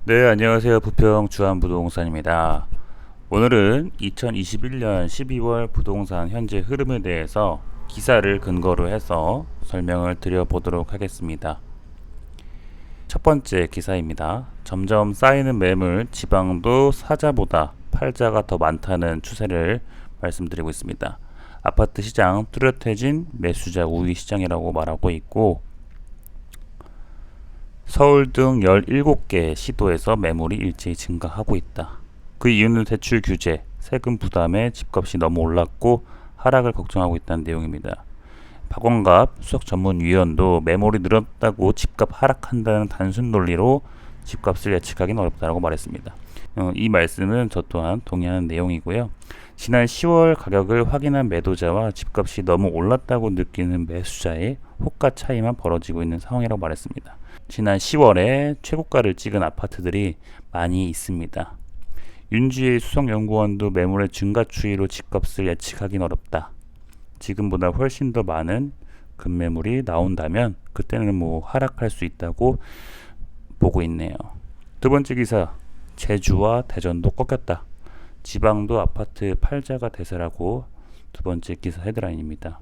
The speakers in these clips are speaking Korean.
네, 안녕하세요. 부평 주한부동산입니다. 오늘은 2021년 12월 부동산 현재 흐름에 대해서 기사를 근거로 해서 설명을 드려보도록 하겠습니다. 첫 번째 기사입니다. 점점 쌓이는 매물, 지방도 사자보다 팔자가 더 많다는 추세를 말씀드리고 있습니다. 아파트 시장 뚜렷해진 매수자 우위 시장이라고 말하고 있고, 서울 등 17개 시도에서 매물이 일제히 증가하고 있다. 그 이유는 대출 규제, 세금 부담에 집값이 너무 올랐고 하락을 걱정하고 있다는 내용입니다. 박원갑 수석전문위원도 매물이 늘었다고 집값 하락한다는 단순 논리로 집값을 예측하기는 어렵다고 말했습니다. 이 말씀은 저 또한 동의하는 내용이고요. 지난 10월 가격을 확인한 매도자와 집값이 너무 올랐다고 느끼는 매수자의 호가 차이만 벌어지고 있는 상황이라고 말했습니다. 지난 10월에 최고가를 찍은 아파트들이 많이 있습니다. 윤지혜 수석연구원도 매물의 증가 추이로 집값을 예측하기는 어렵다. 지금보다 훨씬 더 많은 급매물이 나온다면 그때는 하락할 수 있다고 보고 있네요. 두 번째 기사, 제주와 대전도 꺾였다. 지방도 아파트 팔자가 대세라고 두 번째 기사 헤드라인입니다.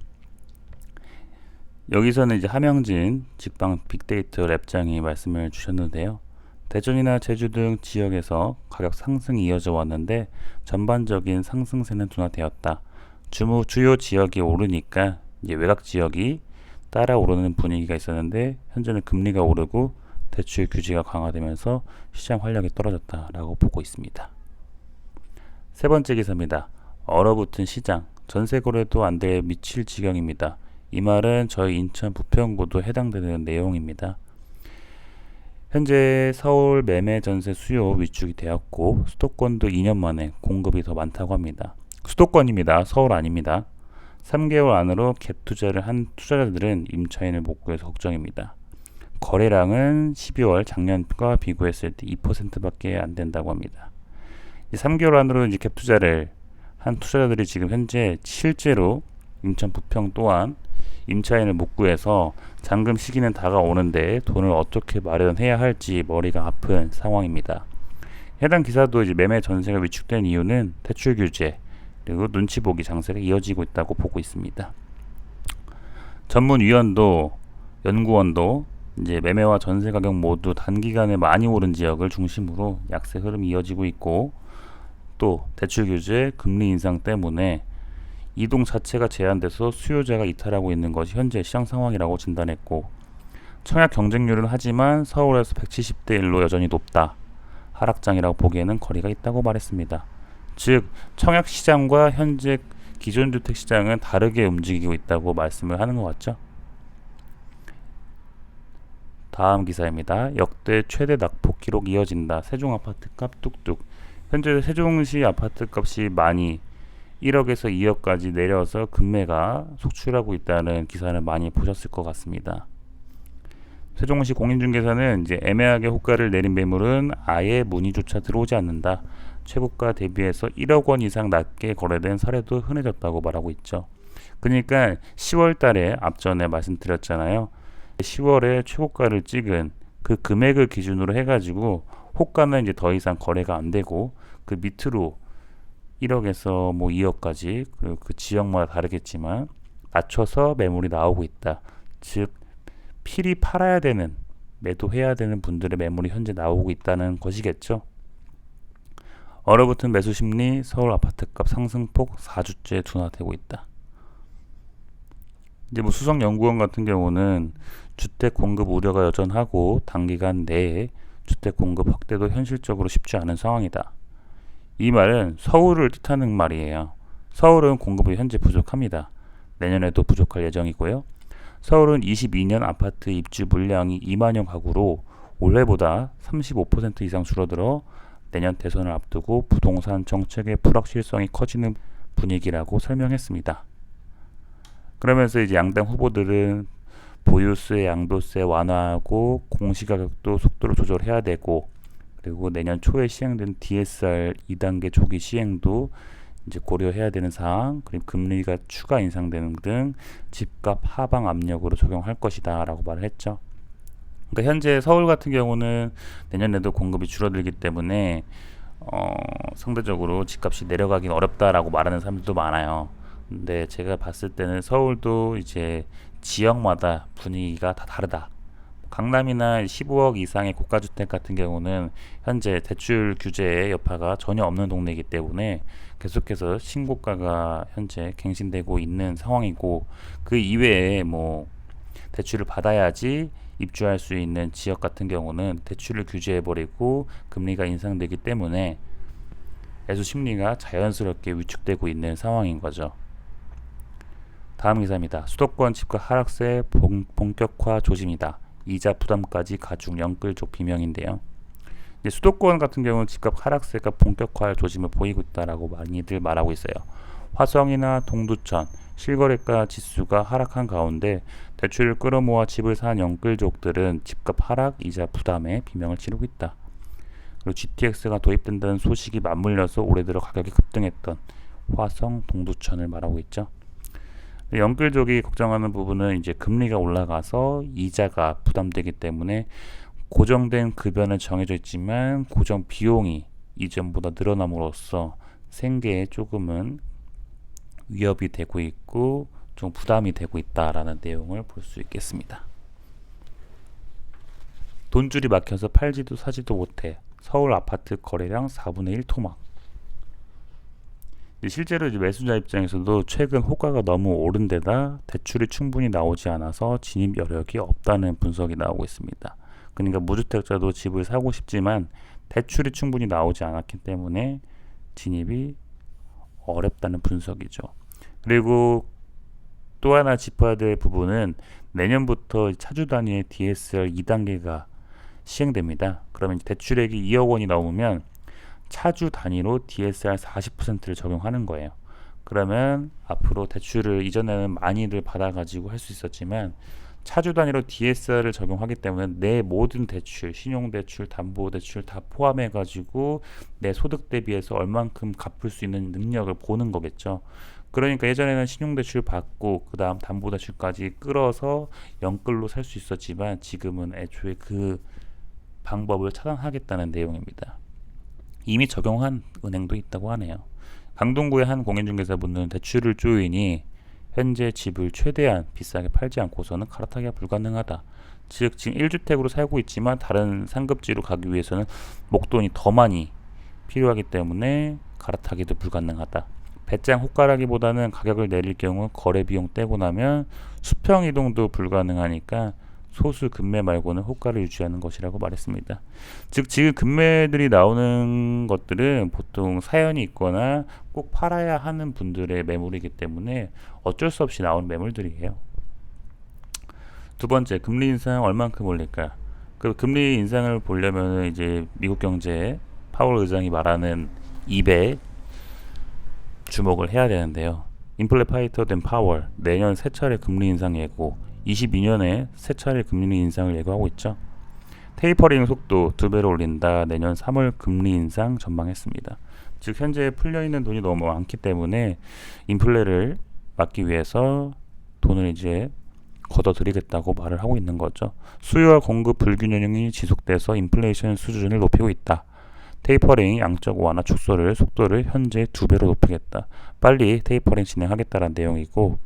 여기서는 이제 함영진 직방 빅데이터 랩장이 말씀을 주셨는데요. 대전이나 제주 등 지역에서 가격 상승이 이어져 왔는데 전반적인 상승세는 둔화되었다. 주요 지역이 오르니까 이제 외곽 지역이 따라 오르는 분위기가 있었는데 현재는 금리가 오르고 대출 규제가 강화되면서 시장 활력이 떨어졌다라고 보고 있습니다. 세 번째 기사입니다. 얼어붙은 시장, 전세 거래도 안대에 미칠 지경입니다. 이 말은 저희 인천 부평구도 해당되는 내용입니다. 현재 서울 매매 전세 수요 위축이 되었고 수도권도 2년 만에 공급이 더 많다고 합니다. 수도권입니다. 서울 아닙니다. 3개월 안으로 갭 투자를 한 투자자들은 임차인을 못 구해서 걱정입니다. 거래량은 12월 작년과 비교했을 때 2%밖에 안 된다고 합니다. 3개월 안으로 이제 갭 투자를 한 투자자들이 지금 현재 실제로 인천 부평 또한 임차인을 못 구해서 잔금 시기는 다가오는데 돈을 어떻게 마련해야 할지 머리가 아픈 상황입니다. 해당 기사도 이제 매매 전세가 위축된 이유는 대출 규제 그리고 눈치 보기 장세가 이어지고 있다고 보고 있습니다. 전문위원도 연구원도 이제 매매와 전세 가격 모두 단기간에 많이 오른 지역을 중심으로 약세 흐름이 이어지고 있고 또 대출 규제, 금리 인상 때문에 이동 자체가 제한돼서 수요자가 이탈하고 있는 것이 현재 시장 상황이라고 진단했고 청약 경쟁률은 하지만 서울에서 170대 1로 여전히 높다. 하락장이라고 보기에는 거리가 있다고 말했습니다. 즉 청약 시장과 현재 기존 주택 시장은 다르게 움직이고 있다고 말씀을 하는 것 같죠. 다음 기사입니다. 역대 최대 낙폭 기록 이어진다. 세종 아파트 값 뚝뚝. 현재 세종시 아파트 값이 많이 1억에서 2억까지 내려서 급매가 속출하고 있다는 기사를 많이 보셨을 것 같습니다. 세종시 공인중개사는 이제 애매하게 호가를 내린 매물은 아예 문의조차 들어오지 않는다. 최고가 대비해서 1억 원 이상 낮게 거래된 사례도 흔해졌다고 말하고 있죠. 그러니까 10월 달에 앞전에 말씀드렸잖아요. 10월에 최고가를 찍은 그 금액을 기준으로 해가지고 호가는 이제 더 이상 거래가 안 되고 그 밑으로 1억에서 2억까지 그리고 그 지역마다 다르겠지만 낮춰서 매물이 나오고 있다. 즉 필히 팔아야 되는 매도해야 되는 분들의 매물이 현재 나오고 있다는 것이겠죠. 얼어붙은 매수 심리, 서울 아파트값 상승폭 4주째 둔화되고 있다. 이제 수석연구원 같은 경우는 주택 공급 우려가 여전하고 단기간 내에 주택 공급 확대도 현실적으로 쉽지 않은 상황이다. 이 말은 서울을 뜻하는 말이에요. 서울은 공급이 현재 부족합니다. 내년에도 부족할 예정이고요. 서울은 22년 아파트 입주 물량이 2만여 가구로 올해보다 35% 이상 줄어들어 내년 대선을 앞두고 부동산 정책의 불확실성이 커지는 분위기라고 설명했습니다. 그러면서 이제 양당 후보들은 보유세, 양도세 완화하고 공시가격도 속도를 조절해야 되고 그리고 내년 초에 시행된 DSR 2단계 초기 시행도 이제 고려해야 되는 사항, 그리고 금리가 추가 인상되는 등 집값 하방 압력으로 적용할 것이다 라고 말을 했죠. 그러니까 현재 서울 같은 경우는 내년에도 공급이 줄어들기 때문에 상대적으로 집값이 내려가긴 어렵다라고 말하는 사람들도 많아요. 근데 제가 봤을 때는 서울도 이제 지역마다 분위기가 다 다르다. 강남이나 15억 이상의 고가주택 같은 경우는 현재 대출 규제의 여파가 전혀 없는 동네이기 때문에 계속해서 신고가가 현재 갱신되고 있는 상황이고, 그 이외에 뭐 대출을 받아야지 입주할 수 있는 지역 같은 경우는 대출을 규제해버리고 금리가 인상되기 때문에 매수 심리가 자연스럽게 위축되고 있는 상황인 거죠. 다음 기사입니다. 수도권 집값 하락세 본격화 조짐이다. 이자 부담까지 가중 영끌족 비명인데요. 수도권 같은 경우는 집값 하락세가 본격화 조짐을 보이고 있다라고 많이들 말하고 있어요. 화성이나 동두천, 실거래가 지수가 하락한 가운데 대출을 끌어모아 집을 산 영끌족들은 집값 하락, 이자 부담에 비명을 지르고 있다. 그리고 GTX가 도입된다는 소식이 맞물려서 올해 들어 가격이 급등했던 화성, 동두천을 말하고 있죠. 영끌족이 걱정하는 부분은 이제 금리가 올라가서 이자가 부담되기 때문에 고정된 급여는 정해져 있지만 고정 비용이 이전보다 늘어남으로써 생계에 조금은 위협이 되고 있고 좀 부담이 되고 있다라는 내용을 볼 수 있겠습니다. 돈줄이 막혀서 팔지도 사지도 못해. 서울 아파트 거래량 4분의 1 토막. 실제로 이제 매수자 입장에서도 최근 호가가 너무 오른 데다 대출이 충분히 나오지 않아서 진입 여력이 없다는 분석이 나오고 있습니다. 그러니까 무주택자도 집을 사고 싶지만 대출이 충분히 나오지 않았기 때문에 진입이 어렵다는 분석이죠. 그리고 또 하나 짚어야 될 부분은 내년부터 차주 단위의 DSR 2단계가 시행됩니다. 그러면 대출액이 2억 원이 넘으면 차주 단위로 DSR 40%를 적용하는 거예요. 그러면 앞으로 대출을 이전에는 많이들 받아가지고 할 수 있었지만 차주 단위로 DSR을 적용하기 때문에 내 모든 대출, 신용대출, 담보대출 다 포함해가지고 내 소득 대비해서 얼만큼 갚을 수 있는 능력을 보는 거겠죠. 그러니까 예전에는 신용대출 받고 그 다음 담보대출까지 끌어서 영끌로 살 수 있었지만 지금은 애초에 그 방법을 차단하겠다는 내용입니다. 이미 적용한 은행도 있다고 하네요. 강동구의 한 공인중개사분은 대출을 쪼이니 현재 집을 최대한 비싸게 팔지 않고서는 갈아타기가 불가능하다. 즉 지금 1주택으로 살고 있지만 다른 상급지로 가기 위해서는 목돈이 더 많이 필요하기 때문에 갈아타기도 불가능하다. 배짱 호가라기보다는 가격을 내릴 경우 거래 비용 떼고 나면 수평 이동도 불가능하니까 소수 급매 말고는 호가를 유지하는 것이라고 말했습니다. 즉 지금 급매들이 나오는 것들은 보통 사연이 있거나 꼭 팔아야 하는 분들의 매물이기 때문에 어쩔 수 없이 나오는 매물들이에요. 두 번째, 금리 인상 얼만큼 올릴까? 그 금리 인상을 보려면 이제 미국 경제 파월 의장이 말하는 2배 주목을 해야 되는데요. 인플레 파이터 된 파월 내년 세 차례 금리 인상 예고, 22년에 세 차례 금리 인상을 예고하고 있죠. 테이퍼링 속도 2배로 올린다. 내년 3월 금리 인상 전망했습니다. 즉 현재 풀려있는 돈이 너무 많기 때문에 인플레를 막기 위해서 돈을 이제 걷어들이겠다고 말을 하고 있는 거죠. 수요와 공급 불균형이 지속돼서 인플레이션 수준을 높이고 있다. 테이퍼링 양적 완화 축소를 속도를 현재 2배로 높이겠다. 빨리 테이퍼링 진행하겠다는 내용이고,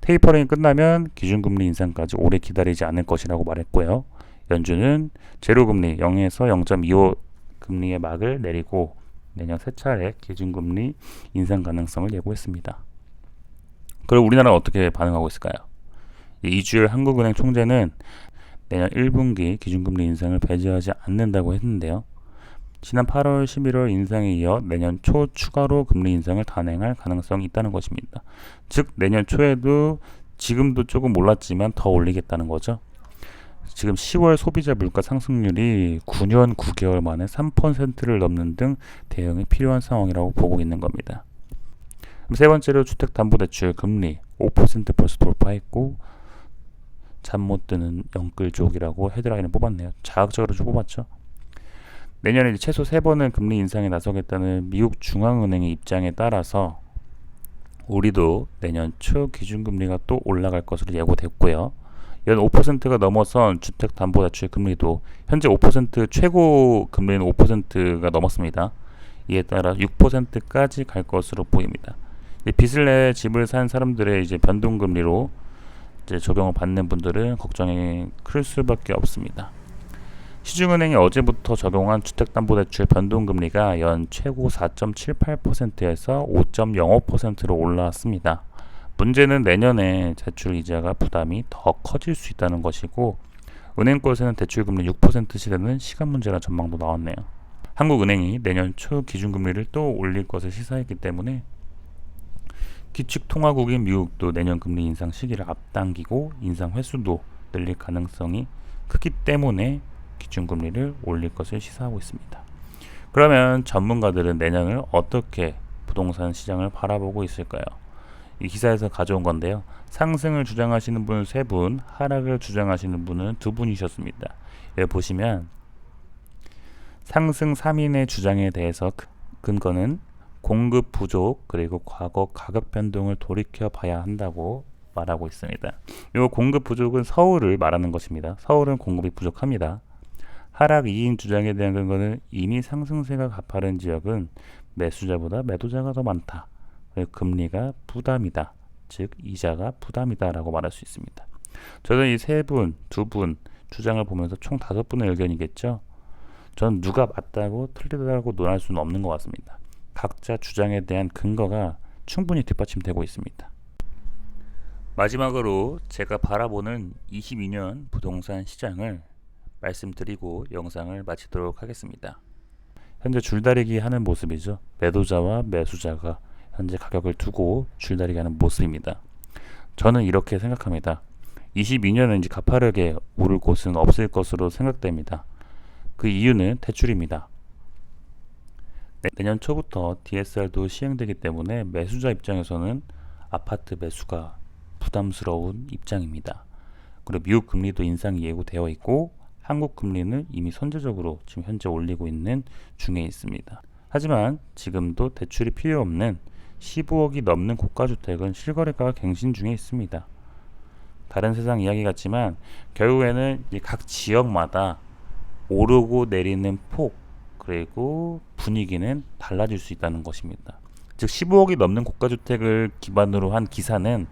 테이퍼링이 끝나면 기준금리 인상까지 오래 기다리지 않을 것이라고 말했고요. 연준은 제로금리 0에서 0.25 금리의 막을 내리고 내년 세 차례 기준금리 인상 가능성을 예고했습니다. 그럼 우리나라는 어떻게 반응하고 있을까요? 이주열 한국은행 총재는 내년 1분기 기준금리 인상을 배제하지 않는다고 했는데요. 지난 8월, 11월 인상에 이어 내년 초 추가로 금리 인상을 단행할 가능성이 있다는 것입니다. 즉 내년 초에도 지금도 조금 올랐지만 더 올리겠다는 거죠. 지금 10월 소비자 물가 상승률이 9년 9개월 만에 3%를 넘는 등 대응이 필요한 상황이라고 보고 있는 겁니다. 세 번째로 주택담보대출 금리 5% 벌써 돌파했고 잠 못 드는 영끌족이라고 헤드라인을 뽑았네요. 자극적으로 좀 뽑았죠. 내년에 이제 최소 3번은 금리 인상에 나서겠다는 미국 중앙은행의 입장에 따라서 우리도 내년 초 기준금리가 또 올라갈 것으로 예고됐고요. 연 5%가 넘어선 주택담보대출 금리도 현재 5% 최고 금리는 5%가 넘었습니다. 이에 따라 6%까지 갈 것으로 보입니다. 빚을 내 집을 산 사람들의 이제 변동금리로 이제 적용을 받는 분들은 걱정이 클 수밖에 없습니다. 시중은행이 어제부터 적용한 주택담보대출 변동금리가 연 최고 4.78%에서 5.05%로 올라왔습니다. 문제는 내년에 대출 이자가 부담이 더 커질 수 있다는 것이고, 은행권에서는 대출금리 6% 시대는 시간 문제라는 전망도 나왔네요. 한국은행이 내년 초 기준금리를 또 올릴 것을 시사했기 때문에 기축통화국인 미국도 내년 금리 인상 시기를 앞당기고 인상 횟수도 늘릴 가능성이 크기 때문에 기준금리를 올릴 것을 시사하고 있습니다. 그러면 전문가들은 내년을 어떻게 부동산 시장을 바라보고 있을까요? 이 기사에서 가져온 건데요. 상승을 주장하시는 분 3분, 하락을 주장하시는 분은 2분이셨습니다. 여기 보시면 상승 3인의 주장에 대해서 근거는 공급 부족 그리고 과거 가격 변동을 돌이켜 봐야 한다고 말하고 있습니다. 이 공급 부족은 서울을 말하는 것입니다. 서울은 공급이 부족합니다. 하락 2인 주장에 대한 근거는 이미 상승세가 가파른 지역은 매수자보다 매도자가 더 많다. 그리고 금리가 부담이다. 즉 이자가 부담이다 라고 말할 수 있습니다. 저는 이 3분, 2분 주장을 보면서 총 5분의 의견이겠죠. 저는 누가 맞다고 틀리다고 논할 수는 없는 것 같습니다. 각자 주장에 대한 근거가 충분히 뒷받침되고 있습니다. 마지막으로 제가 바라보는 22년 부동산 시장을 말씀드리고 영상을 마치도록 하겠습니다. 현재 줄다리기 하는 모습이죠. 매도자와 매수자가 현재 가격을 두고 줄다리기 하는 모습입니다. 저는 이렇게 생각합니다. 22년은 이제 가파르게 오를 곳은 없을 것으로 생각됩니다. 그 이유는 대출입니다. 내년 초부터 DSR도 시행되기 때문에 매수자 입장에서는 아파트 매수가 부담스러운 입장입니다. 그리고 미국 금리도 인상이 예고되어 있고 한국 금리는 이미 선제적으로 지금 현재 올리고 있는 중에 있습니다. 하지만 지금도 대출이 필요 없는 15억이 넘는 고가주택은 실거래가가 갱신 중에 있습니다. 다른 세상 이야기 같지만 결국에는 각 지역마다 오르고 내리는 폭 그리고 분위기는 달라질 수 있다는 것입니다. 즉 15억이 넘는 고가주택을 기반으로 한 기사는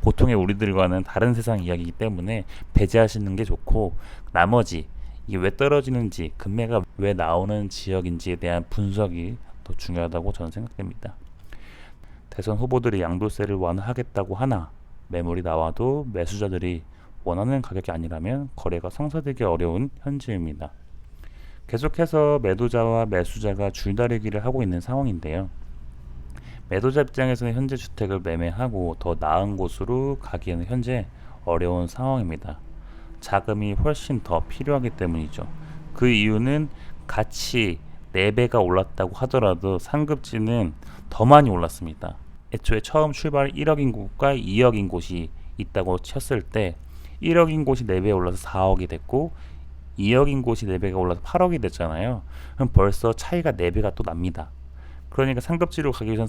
보통의 우리들과는 다른 세상 이야기이기 때문에 배제하시는 게 좋고, 나머지 이게 왜 떨어지는지 금매가 왜 나오는 지역인지에 대한 분석이 더 중요하다고 저는 생각됩니다. 대선 후보들이 양도세를 완화하겠다고 하나 매물이 나와도 매수자들이 원하는 가격이 아니라면 거래가 성사되기 어려운 현재입니다. 계속해서 매도자와 매수자가 줄다리기를 하고 있는 상황인데요. 매도자 입장에서는 현재 주택을 매매하고 더 나은 곳으로 가기에는 현재 어려운 상황입니다. 자금이 훨씬 더 필요하기 때문이죠. 그 이유는 같이 4배가 올랐다고 하더라도 상급지는 더 많이 올랐습니다. 애초에 처음 출발 1억인 곳과 2억인 곳이 있다고 쳤을 때 1억인 곳이 4배 올라서 4억이 됐고 2억인 곳이 4배가 올라서 8억이 됐잖아요. 그럼 벌써 차이가 4배가 또 납니다. 그러니까 상급지로 가기 위해서는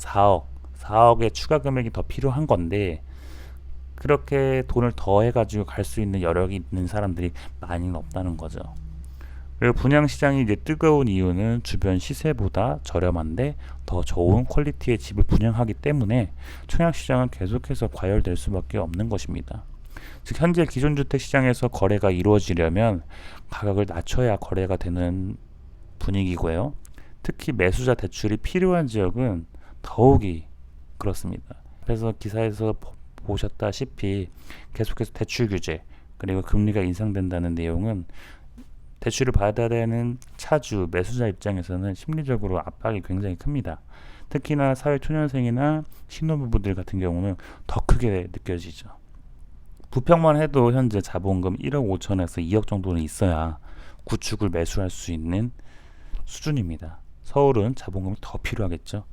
4억의 추가 금액이 더 필요한 건데, 그렇게 돈을 더 해가지고 갈 수 있는 여력이 있는 사람들이 많이는 없다는 거죠. 그리고 분양시장이 이제 뜨거운 이유는 주변 시세보다 저렴한데 더 좋은 퀄리티의 집을 분양하기 때문에 청약시장은 계속해서 과열될 수밖에 없는 것입니다. 즉 현재 기존 주택 시장에서 거래가 이루어지려면 가격을 낮춰야 거래가 되는 분위기고요. 특히 매수자 대출이 필요한 지역은 더욱이 그렇습니다. 그래서 기사에서 보셨다시피 계속해서 대출 규제 그리고 금리가 인상된다는 내용은 대출을 받아야 되는 차주 매수자 입장에서는 심리적으로 압박이 굉장히 큽니다. 특히나 사회초년생이나 신혼부부들 같은 경우는 더 크게 느껴지죠. 부평만 해도 현재 자본금 1억 5천에서 2억 정도는 있어야 구축을 매수할 수 있는 수준입니다. 서울은 자본금이 더 필요하겠죠.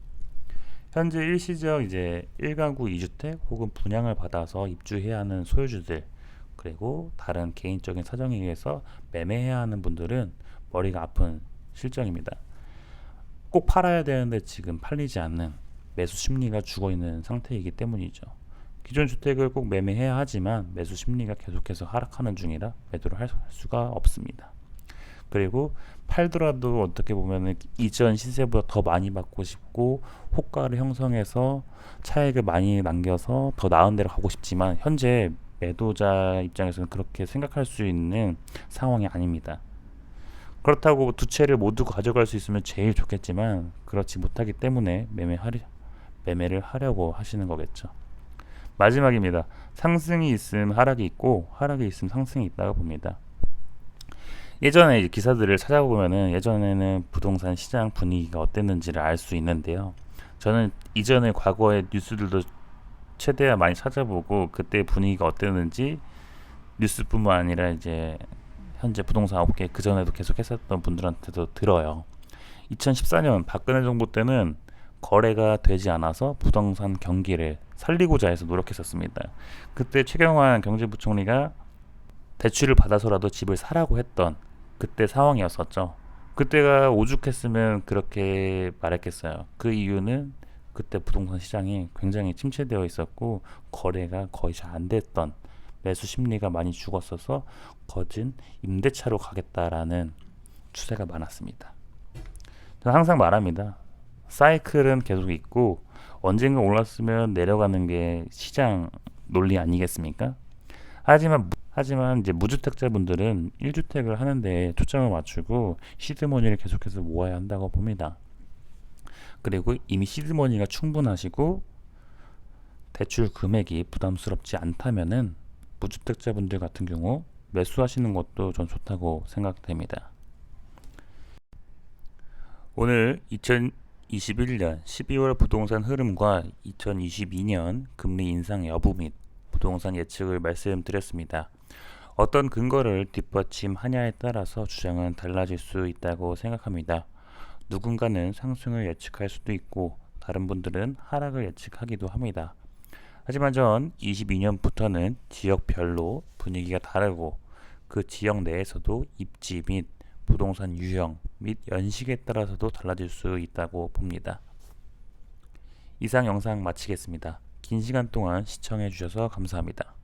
현재 일시적 이제 1가구 2주택 혹은 분양을 받아서 입주해야 하는 소유주들 그리고 다른 개인적인 사정에 의해서 매매해야 하는 분들은 머리가 아픈 실정입니다. 꼭 팔아야 되는데 지금 팔리지 않는 매수 심리가 죽어있는 상태이기 때문이죠. 기존 주택을 꼭 매매해야 하지만 매수 심리가 계속해서 하락하는 중이라 매도를 할 수가 없습니다. 그리고 팔더라도 어떻게 보면 이전 시세보다 더 많이 받고 싶고 호가를 형성해서 차익을 많이 남겨서 더 나은 데로 가고 싶지만 현재 매도자 입장에서는 그렇게 생각할 수 있는 상황이 아닙니다. 그렇다고 두 채를 모두 가져갈 수 있으면 제일 좋겠지만 그렇지 못하기 때문에 매매를 하려고 하시는 거겠죠. 마지막입니다. 상승이 있음 하락이 있고 하락이 있음 상승이 있다고 봅니다. 예전에 이제 기사들을 찾아보면은 예전에는 부동산 시장 분위기가 어땠는지를 알 수 있는데요. 저는 이전에 과거의 뉴스들도 최대한 많이 찾아보고 그때 분위기가 어땠는지 뉴스뿐만 아니라 이제 현재 부동산 업계 그 전에도 계속 했었던 분들한테도 들어요. 2014년 박근혜 정부 때는 거래가 되지 않아서 부동산 경기를 살리고자 해서 노력했었습니다. 그때 최경환 경제부총리가 대출을 받아서라도 집을 사라고 했던 그때 상황이었었죠. 그때가 오죽했으면 그렇게 말했겠어요. 그 이유는 그때 부동산 시장이 굉장히 침체되어 있었고 거래가 거의 잘 안 됐던 매수 심리가 많이 죽었어서 거진 임대차로 가겠다라는 추세가 많았습니다. 저는 항상 말합니다. 사이클은 계속 있고 언젠가 올랐으면 내려가는 게 시장 논리 아니겠습니까? 하지만 이제 무주택자분들은 1주택을 하는데 초점을 맞추고 시드머니를 계속해서 모아야 한다고 봅니다. 그리고 이미 시드머니가 충분하시고 대출 금액이 부담스럽지 않다면은 무주택자분들 같은 경우 매수하시는 것도 전 좋다고 생각됩니다. 오늘 2021년 12월 부동산 흐름과 2022년 금리 인상 여부 및 부동산 예측을 말씀드렸습니다. 어떤 근거를 뒷받침하냐에 따라서 주장은 달라질 수 있다고 생각합니다. 누군가는 상승을 예측할 수도 있고 다른 분들은 하락을 예측하기도 합니다. 하지만 전 22년부터는 지역별로 분위기가 다르고 그 지역 내에서도 입지 및 부동산 유형 및 연식에 따라서도 달라질 수 있다고 봅니다. 이상 영상 마치겠습니다. 긴 시간 동안 시청해 주셔서 감사합니다.